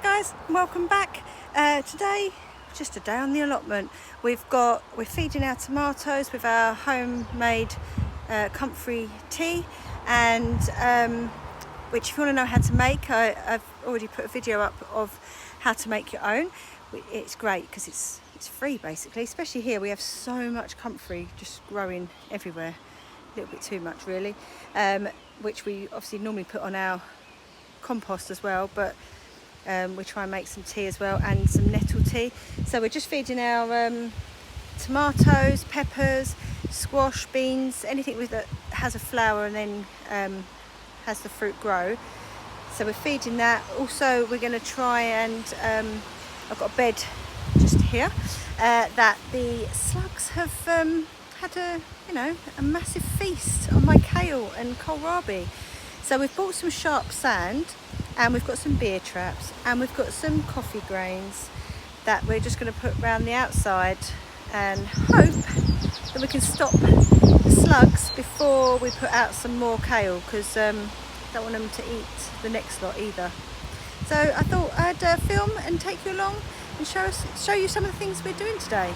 guys, welcome back. Today, just a day on the allotment. We're feeding our tomatoes with our homemade Comfrey Tea, and which if you want to know how to make, I've already put a video up of how to make your own. It's great because it's free basically, especially here. We have so much comfrey just growing everywhere, a little bit too much really, which we obviously normally put on our compost as well, but we try and make some tea as well, and some nettle tea. So we're just feeding our tomatoes, peppers, squash, beans, anything that has a flower and then has the fruit grow. So we're feeding that. Also we're going to try and I've got a bed just here that the slugs have had a massive feast on my kale and kohlrabi. So we've bought some sharp sand, and we've got some beer traps, and we've got some coffee grains that we're just going to put around the outside and hope that we can stop the slugs before we put out some more kale, because don't want them to eat the next lot either. So I thought I'd film and take you along and show you some of the things we're doing today.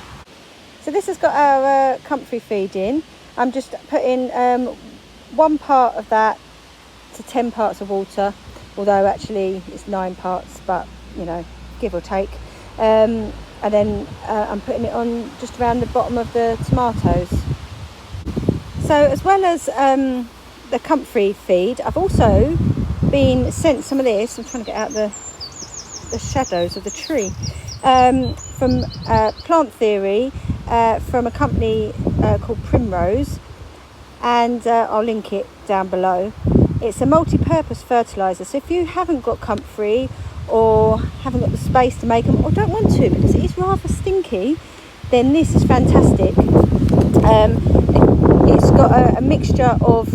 So this has got our comfrey feed in. I'm just putting 1 part of that to 10 parts of water, although actually it's 9 parts, but give or take, and then I'm putting it on just around the bottom of the tomatoes. So as well as the comfrey feed, I've also been sent some of this. I'm trying to get out the shadows of the tree, from Plant Theory, from a company called Primrose, and I'll link it down below. It's a multi-purpose fertiliser, so if you haven't got comfrey or haven't got the space to make them, or don't want to because it is rather stinky, then this is fantastic. It's got a mixture of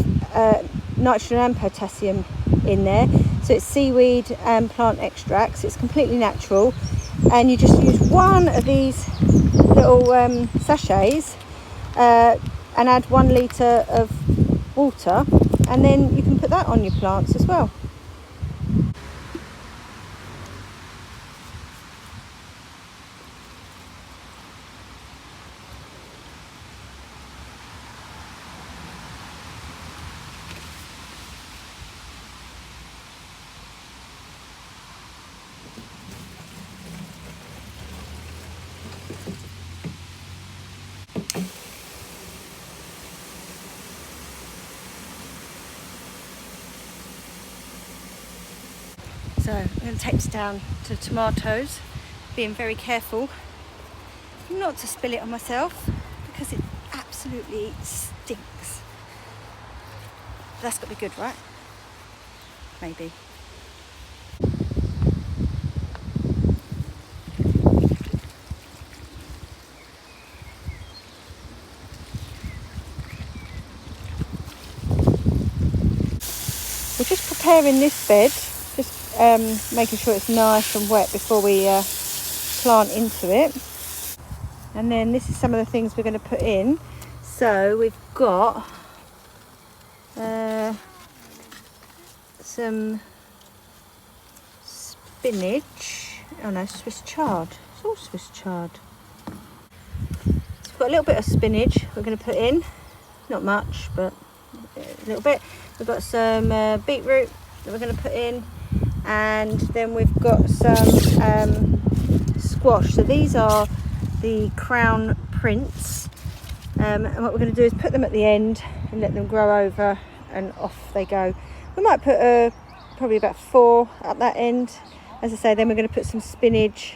nitrogen and potassium in there, so it's seaweed and plant extracts. It's completely natural, and you just use one of these little sachets and add 1 litre of water, and then you can put that on your plants as well. So I'm going to take this down to the tomatoes, being very careful not to spill it on myself because it absolutely stinks. That's got to be good, right? Maybe. We're just preparing this bed, making sure it's nice and wet before we plant into it. And then this is some of the things we're going to put in. So we've got some spinach. Oh no, Swiss chard. It's all Swiss chard. So we've got a little bit of spinach we're going to put in. Not much, but a little bit. We've got some beetroot that we're going to put in. And then we've got some squash. So these are the Crown Prince, and what we're going to do is put them at the end and let them grow over, and off they go. We might put probably about 4 at that end, as I say. Then we're going to put some spinach,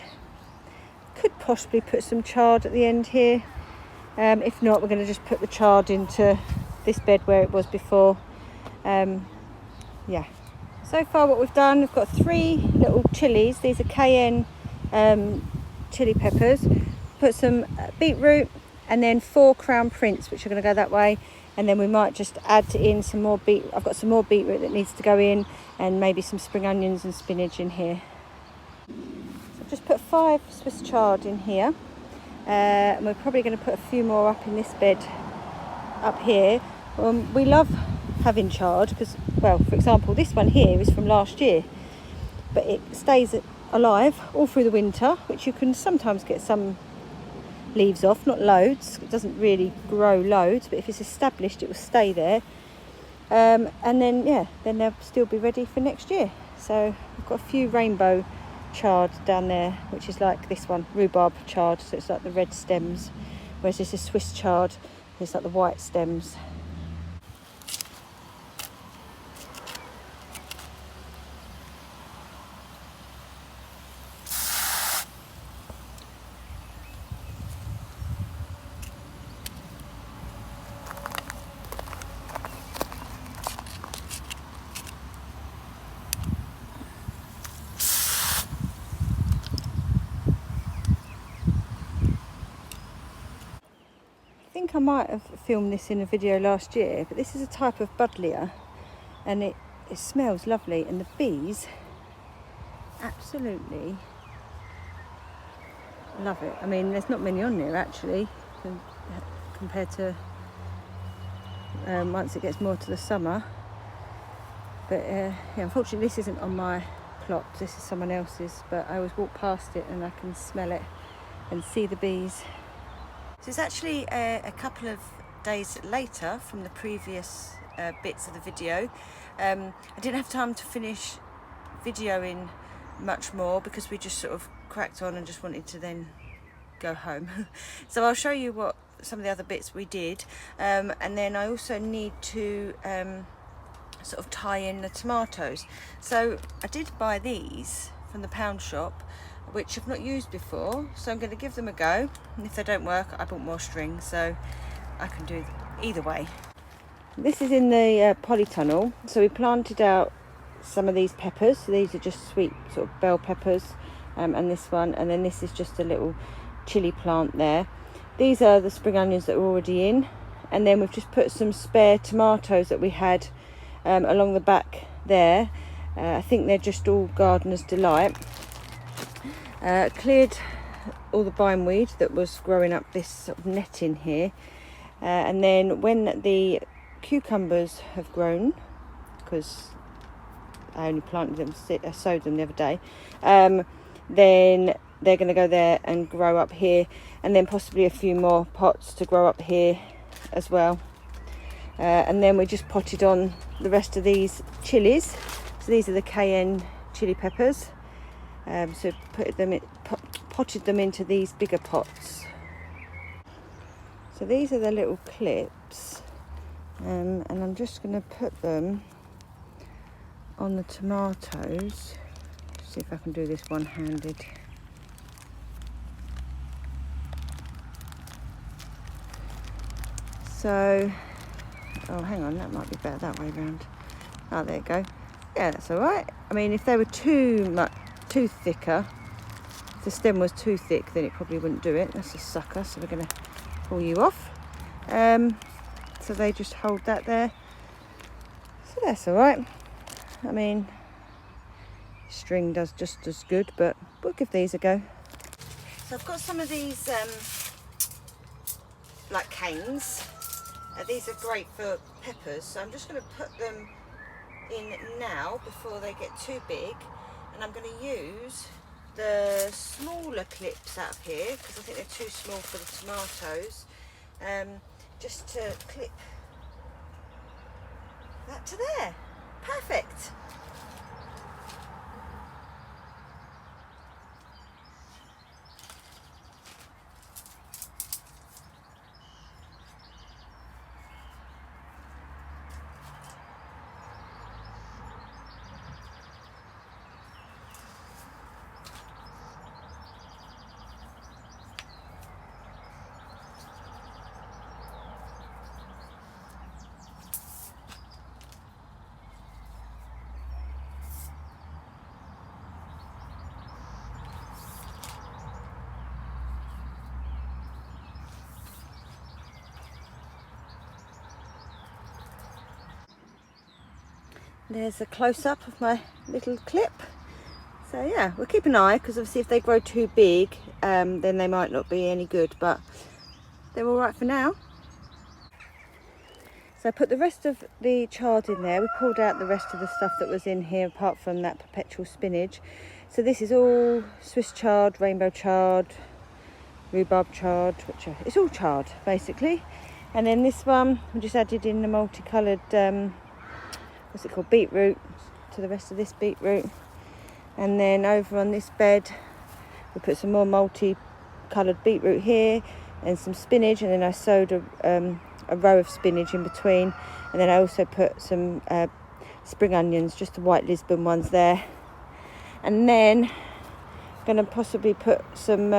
could possibly put some chard at the end here. If not, we're going to just put the chard into this bed where it was before. Yeah. So far what we've done, we've got 3 little chilies. These are cayenne chili peppers. Put some beetroot, and then 4 Crown Prince, which are going to go that way. And then we might just add in some more beetroot. I've got some more beetroot that needs to go in, and maybe some spring onions and spinach in here. So I've just put 5 Swiss chard in here. And we're probably going to put a few more up in this bed up here. We love having chard because, well, for example, this one here is from last year, but it stays alive all through the winter, which you can sometimes get some leaves off, not loads. It doesn't really grow loads, but if it's established it will stay there. And then then they'll still be ready for next year. So I've got a few rainbow chard down there, which is like this one, rhubarb chard, so it's like the red stems, whereas this is Swiss chard, it's like the white stems. I think I might have filmed this in a video last year, but this is a type of buddleia and it smells lovely, and the bees absolutely love it. I mean, there's not many on there actually compared to once it gets more to the summer, but unfortunately this isn't on my plot, this is someone else's, but I always walk past it and I can smell it and see the bees. So it's actually a couple of days later from the previous bits of the video. I didn't have time to finish videoing much more because we just sort of cracked on and just wanted to then go home. So I'll show you what some of the other bits we did, and then I also need to sort of tie in the tomatoes. So I did buy these from the pound shop, which I've not used before, so I'm going to give them a go, and if they don't work I bought more string, so I can do either way. This is in the polytunnel, so we planted out some of these peppers. So these are just sweet sort of bell peppers, and this one, and then this is just a little chilli plant there. These are the spring onions that are already in, and then we've just put some spare tomatoes that we had along the back there. I think they're just all Gardener's Delight. Cleared all the bindweed that was growing up this sort of netting here, and then when the cucumbers have grown, because I only planted them, I sowed them the other day, then they're going to go there and grow up here, and then possibly a few more pots to grow up here as well. And then we just potted on the rest of these chilies. So these are the cayenne chili peppers. So potted them into these bigger pots. So these are the little clips, and I'm just going to put them on the tomatoes. See if I can do this one-handed. So, oh hang on, that might be better that way around. Oh, there you go. Yeah, that's all right. I mean, if they were too thicker, if the stem was too thick, then it probably wouldn't do it. That's a sucker, so we're going to pull you off. So they just hold that there. So that's all right. I mean, string does just as good, but we'll give these a go. So I've got some of these like canes. These are great for peppers, so I'm just going to put them in now before they get too big, and I'm going to use the smaller clips out of here because I think they're too small for the tomatoes, just to clip that to there. Perfect. There's a close-up of my little clip. So yeah, we'll keep an eye, because obviously if they grow too big, then they might not be any good, but they're all right for now. So I put the rest of the chard in there. We pulled out the rest of the stuff that was in here apart from that perpetual spinach. So this is all Swiss chard, rainbow chard, rhubarb chard, it's all chard basically. And then this one we just added in the multicoloured what's it called, beetroot, to the rest of this beetroot. And then over on this bed we put some more multicoloured beetroot here and some spinach, and then I sowed a row of spinach in between, and then I also put some spring onions, just the white Lisbon ones there. And then I'm going to possibly put some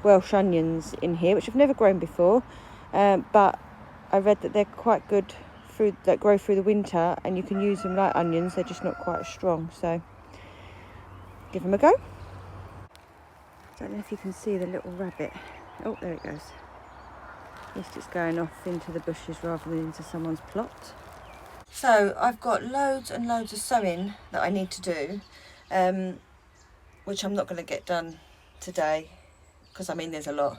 Welsh onions in here, which I've never grown before, but I read that they're quite good that grow through the winter, and you can use them like onions, they're just not quite as strong, so give them a go. Don't know if you can see the little rabbit. Oh, there it goes. At least it's going off into the bushes rather than into someone's plot. So I've got loads and loads of sewing that I need to do, which I'm not going to get done today because I mean there's a lot.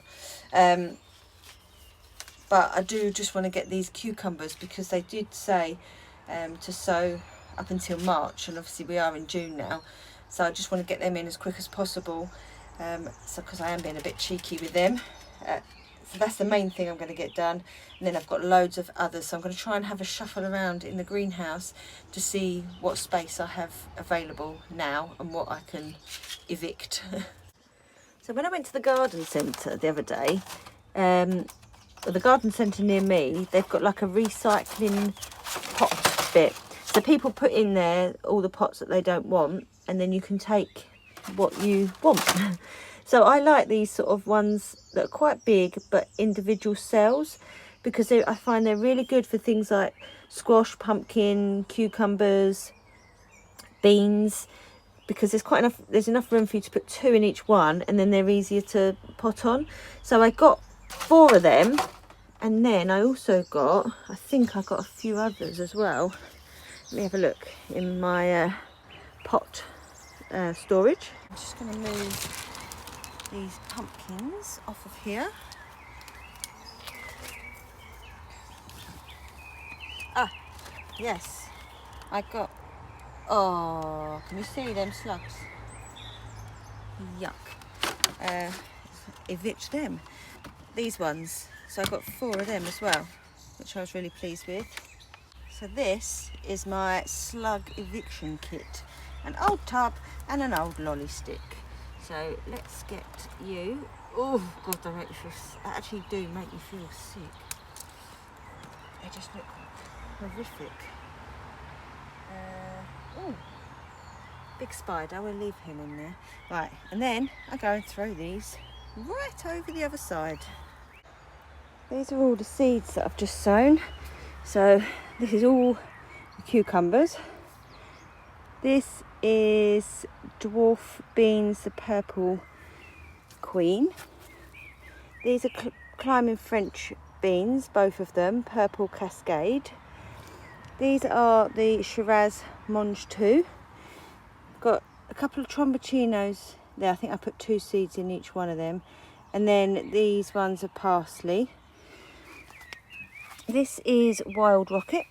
But I do just want to get these cucumbers because they did say to sow up until March, and obviously we are in June now, so I just want to get them in as quick as possible, so because I am being a bit cheeky with them. So that's the main thing I'm going to get done, and then I've got loads of others, so I'm going to try and have a shuffle around in the greenhouse to see what space I have available now and what I can evict. So when I went to the garden centre the other day, the garden centre near me, they've got like a recycling pot bit, so people put in there all the pots that they don't want, and then you can take what you want. So I like these sort of ones that are quite big but individual cells, because I find they're really good for things like squash, pumpkin, cucumbers, beans, because there's enough room for you to put 2 in each one, and then they're easier to pot on. So I got 4 of them, and then I also got, I think I got a few others as well. Let me have a look in my pot storage. I'm just going to move these pumpkins off of here. Ah, yes, I got, oh, can you see them slugs? Yuck. Evict them. These ones, so I got 4 of them as well, which I was really pleased with. So this is my Slug Eviction Kit, an old tub and an old lolly stick. So let's get you, oh god, they actually do make you feel sick. They just look horrific. Oh, big spider, we'll leave him in there. Right, and then I go and throw these right over the other side. These are all the seeds that I've just sown. So this is all the cucumbers. This is dwarf beans, the purple queen. These are climbing French beans, both of them, purple cascade. These are the Shiraz Monge 2. Got a couple of tromboncinos there. I think I put 2 seeds in each one of them. And then these ones are parsley. This is wild rocket.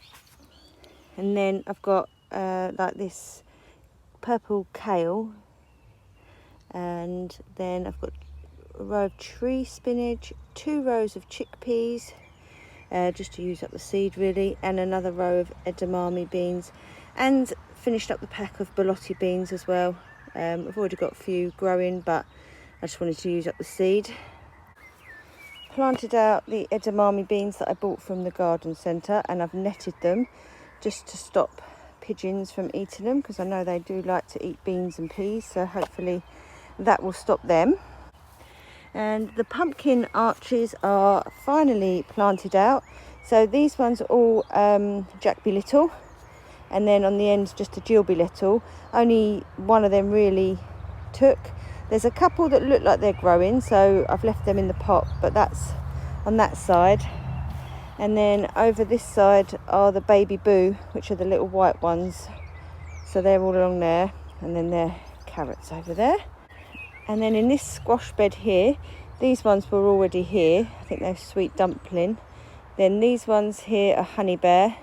And then I've got like this purple kale, and then I've got a row of tree spinach, 2 rows of chickpeas, just to use up the seed really, and another row of edamame beans, and finished up the pack of borlotti beans as well. I've already got a few growing, but I just wanted to use up the seed. Planted out the edamame beans that I bought from the garden centre, and I've netted them just to stop pigeons from eating them, because I know they do like to eat beans and peas, so hopefully that will stop them. And the pumpkin arches are finally planted out. So these ones are all Jack Be Little, and then on the ends just a Jill Be Little. Only one of them really took. There's a couple that look like they're growing, so I've left them in the pot, but that's on that side. And then over this side are the Baby Boo, which are the little white ones. So they're all along there, and then they're carrots over there. And then in this squash bed here, these ones were already here. I think they're sweet dumpling. Then these ones here are Honey Bear.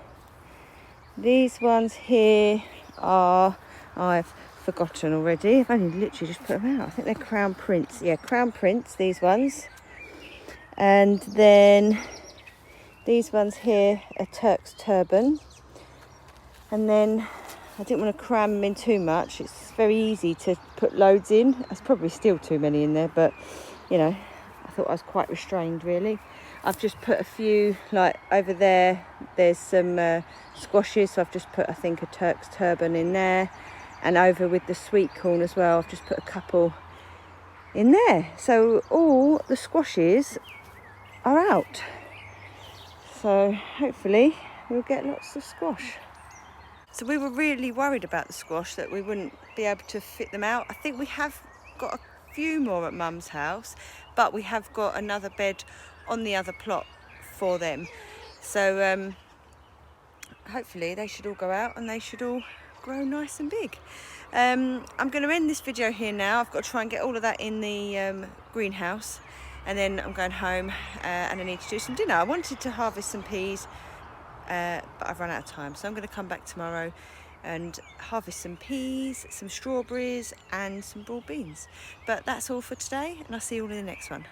These ones here are, I've forgotten already. I've only literally just put them out. I think they're Crown Prince. Yeah, Crown Prince, these ones. And then these ones here are Turk's Turban. And then I didn't want to cram them in too much. It's very easy to put loads in. There's probably still too many in there, but you know, I thought I was quite restrained really. I've just put a few, like over there, there's some squashes, so I've just put, I think, a Turk's Turban in there. And over with the sweet corn as well, I've just put a couple in there. So all the squashes are out. So hopefully we'll get lots of squash. So we were really worried about the squash, that we wouldn't be able to fit them out. I think we have got a few more at Mum's house, but we have got another bed on the other plot for them. So hopefully they should all go out and they should all grow nice and big. I'm going to end this video here now. I've got to try and get all of that in the greenhouse, and then I'm going home and I need to do some dinner. I wanted to harvest some peas, but I've run out of time, so I'm going to come back tomorrow and harvest some peas, some strawberries and some broad beans. But that's all for today, and I'll see you all in the next one.